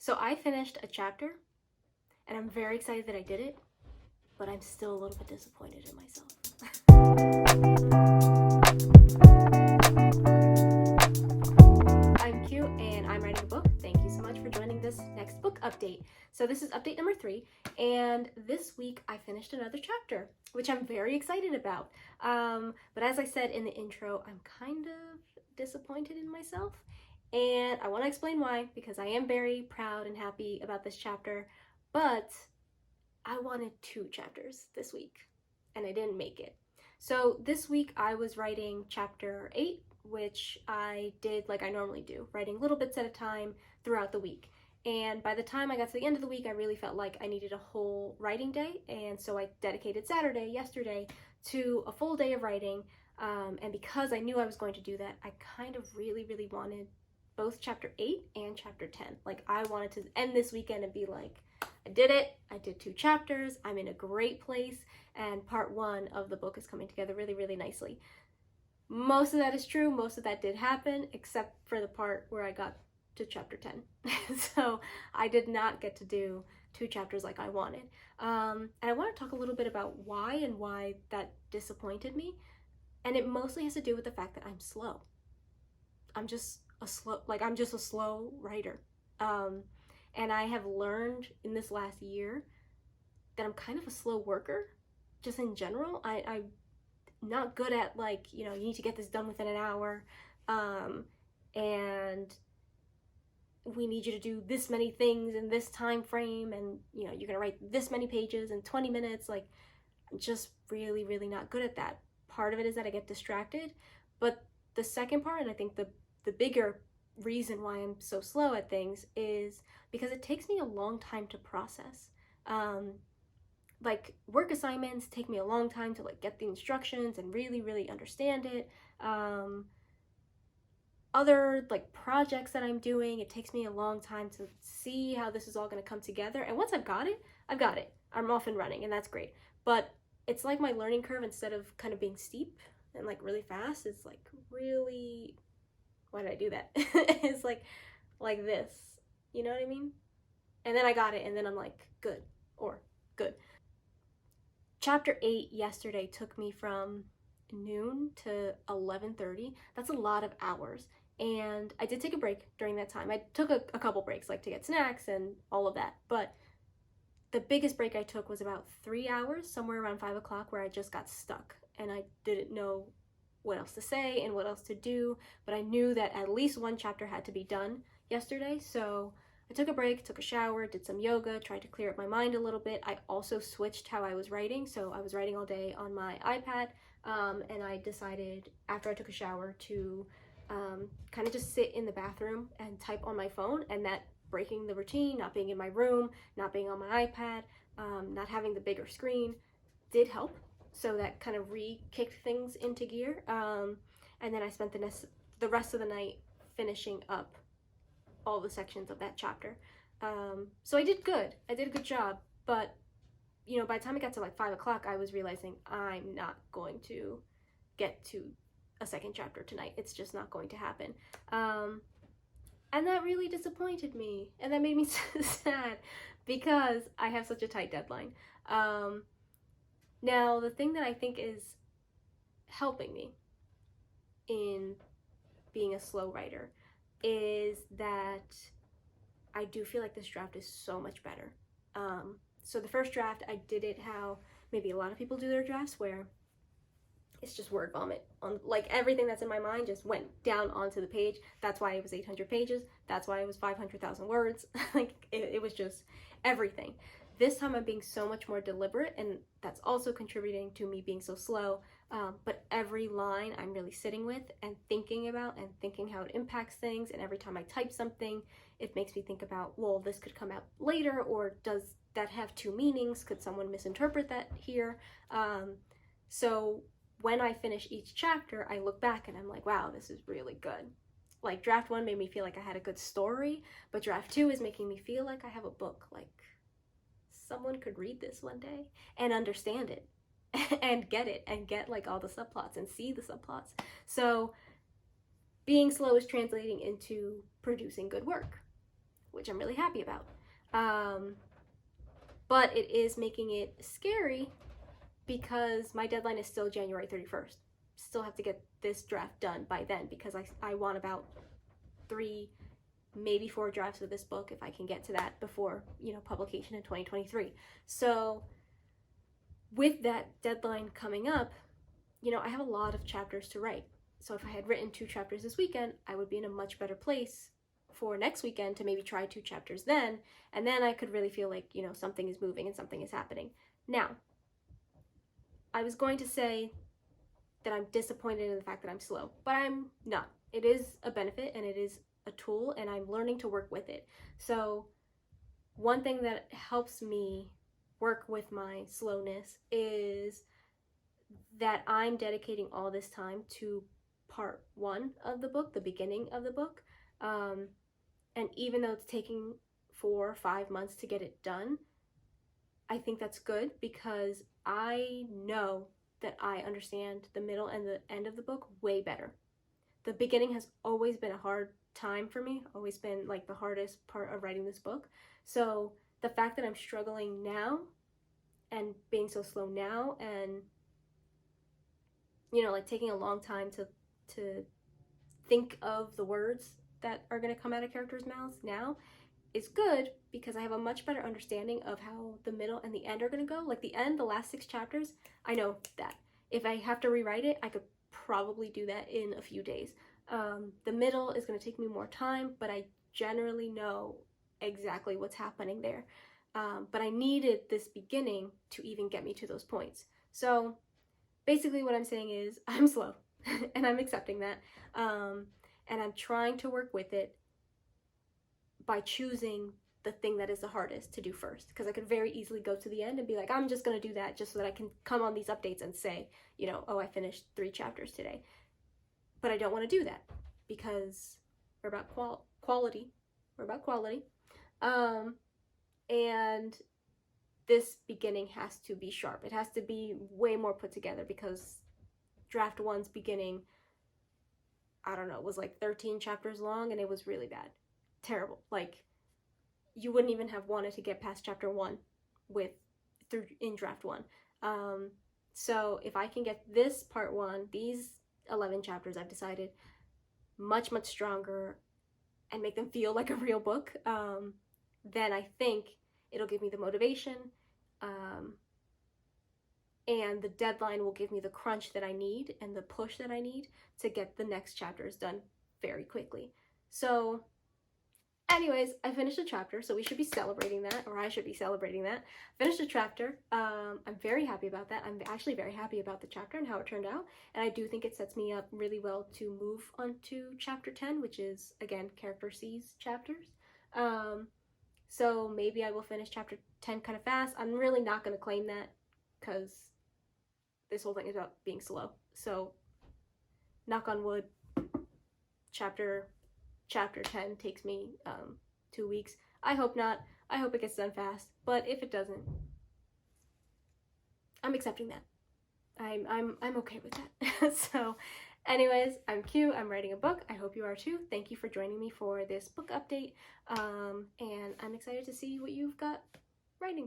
So I finished a chapter, and I'm very excited that I did it, but I'm still a little bit disappointed in myself. I'm Q, and I'm writing a book. Thank you so much for joining this next book update. So this is update number 3, and this week I finished another chapter, which I'm very excited about. But as I said in the intro, I'm kind of disappointed in myself, and I want to explain why, because I am very proud and happy about this chapter, but I wanted 2 chapters this week, and I didn't make it. So this week I was writing chapter 8, which I did like I normally do, writing little bits at a time throughout the week. And by the time I got to the end of the week, I really felt like I needed a whole writing day, and so I dedicated Saturday, yesterday, to a full day of writing. And because I knew I was going to do that, I kind of really wanted both chapter 8 and chapter 10. Like, I wanted to end this weekend and be like, I did it, I did 2 chapters, I'm in a great place, and part 1 of the book is coming together really nicely. Most of that is true, most of that did happen, except for the part where I got to chapter 10. So I did not get to do 2 chapters like I wanted. And I want to talk a little bit about why that disappointed me. And it mostly has to do with the fact that I'm slow. I'm just a slow writer. And I have learned in this last year that I'm kind of a slow worker, just in general. I'm not good at, like, you need to get this done within an hour, and we need you to do this many things in this time frame, and you're gonna write this many pages in 20 minutes. Like, I'm just really not good at that. Part of it is that I get distracted, but the second part, and I think the bigger reason why I'm so slow at things, is because it takes me a long time to process. Like, work assignments take me a long time to like get the instructions and really understand it. Other like projects that I'm doing, it takes me a long time to see how this is all going to come together. And once I've got it, I'm off and running, and that's great. But it's like my learning curve, instead of kind of being steep and like really fast, is like really, why did I do that? It's like this, you know what I mean? And then I got it, and then I'm like, good. Chapter 8 yesterday took me from noon to 11:30. That's a lot of hours. And I did take a break during that time. I took a couple breaks, like to get snacks and all of that. But the biggest break I took was about 3 hours, somewhere around 5 o'clock, where I just got stuck. And I didn't know what else to say and what else to do. But I knew that at least 1 chapter had to be done yesterday. So I took a break, took a shower, did some yoga, tried to clear up my mind a little bit. I also switched how I was writing. So I was writing all day on my iPad, and I decided after I took a shower to kind of just sit in the bathroom and type on my phone, and that breaking the routine, not being in my room, not being on my iPad, not having the bigger screen, did help. So that kind of re-kicked things into gear. And then I spent the rest of the night finishing up all the sections of that chapter. So I did good. I did a good job. But, by the time it got to like 5 o'clock, I was realizing I'm not going to get to a second chapter tonight. It's just not going to happen. And that really disappointed me. And that made me sad, because I have such a tight deadline. Now, the thing that I think is helping me in being a slow writer is that I do feel like this draft is so much better. So the first draft, I did it how maybe a lot of people do their drafts, where it's just word vomit. On like, everything that's in my mind just went down onto the page. That's why it was 800 pages. That's why it was 500,000 words. Like, it was just everything. This time I'm being so much more deliberate, and that's also contributing to me being so slow. But every line I'm really sitting with and thinking about, and thinking how it impacts things. And every time I type something, it makes me think about, well, this could come out later, or does that have 2 meanings? Could someone misinterpret that here? So when I finish each chapter, I look back and I'm like, wow, this is really good. Like, draft 1 made me feel like I had a good story, but draft 2 is making me feel like I have a book. Like, someone could read this one day and understand it and get it, and get like all the subplots and see the subplots. So being slow is translating into producing good work, which I'm really happy about. But it is making it scary because my deadline is still January 31st. Still have to get this draft done by then because I want about 3, maybe 4 drafts of this book if I can get to that before, publication in 2023. So with that deadline coming up, I have a lot of chapters to write. So if I had written 2 chapters this weekend, I would be in a much better place for next weekend to maybe try 2 chapters then, and then I could really feel like, something is moving and something is happening. Now, I was going to say that I'm disappointed in the fact that I'm slow, but I'm not. It is a benefit and it is a tool, and I'm learning to work with it. So one thing that helps me work with my slowness is that I'm dedicating all this time to part 1 of the book, the beginning of the book. And even though it's taking 4 or 5 months to get it done, I think that's good because I know that I understand the middle and the end of the book way better. The beginning has always been a hard time for me, always been like the hardest part of writing this book. So the fact that I'm struggling now and being so slow now and like taking a long time to think of the words that are going to come out of characters' mouths now is good because I have a much better understanding of how the middle and the end are going to go. Like the end, the last 6 chapters, I know that. If I have to rewrite it, I could probably do that in a few days. The middle is going to take me more time, but I generally know exactly what's happening there. But I needed this beginning to even get me to those points. So basically what I'm saying is I'm slow and I'm accepting that. And I'm trying to work with it by choosing the thing that is the hardest to do first, because I could very easily go to the end and be like, I'm just going to do that just so that I can come on these updates and say, oh, I finished 3 chapters today. But I don't want to do that because we're about quality. We're about quality. And this beginning has to be sharp. It has to be way more put together because draft 1's beginning, I don't know, was like 13 chapters long and it was really bad. Terrible. Like, you wouldn't even have wanted to get past chapter 1 in draft 1. So if I can get this part 1, these 11 chapters I've decided, much, much stronger and make them feel like a real book, then I think it'll give me the motivation, and the deadline will give me the crunch that I need and the push that I need to get the next chapters done very quickly. So anyways, I finished a chapter, so we should be celebrating that, or I should be celebrating that. Finished a chapter. I'm very happy about that. I'm actually very happy about the chapter and how it turned out, and I do think it sets me up really well to move on to chapter 10, which is, again, character C's chapters. So maybe I will finish chapter 10 kind of fast. I'm really not going to claim that because this whole thing is about being slow. So, knock on wood, chapter 10 takes me 2 weeks. I hope not. I hope it gets done fast. But if it doesn't, I'm accepting that. I'm okay with that. So, anyways, I'm Q. I'm writing a book. I hope you are too. Thank you for joining me for this book update. And I'm excited to see what you've got writing.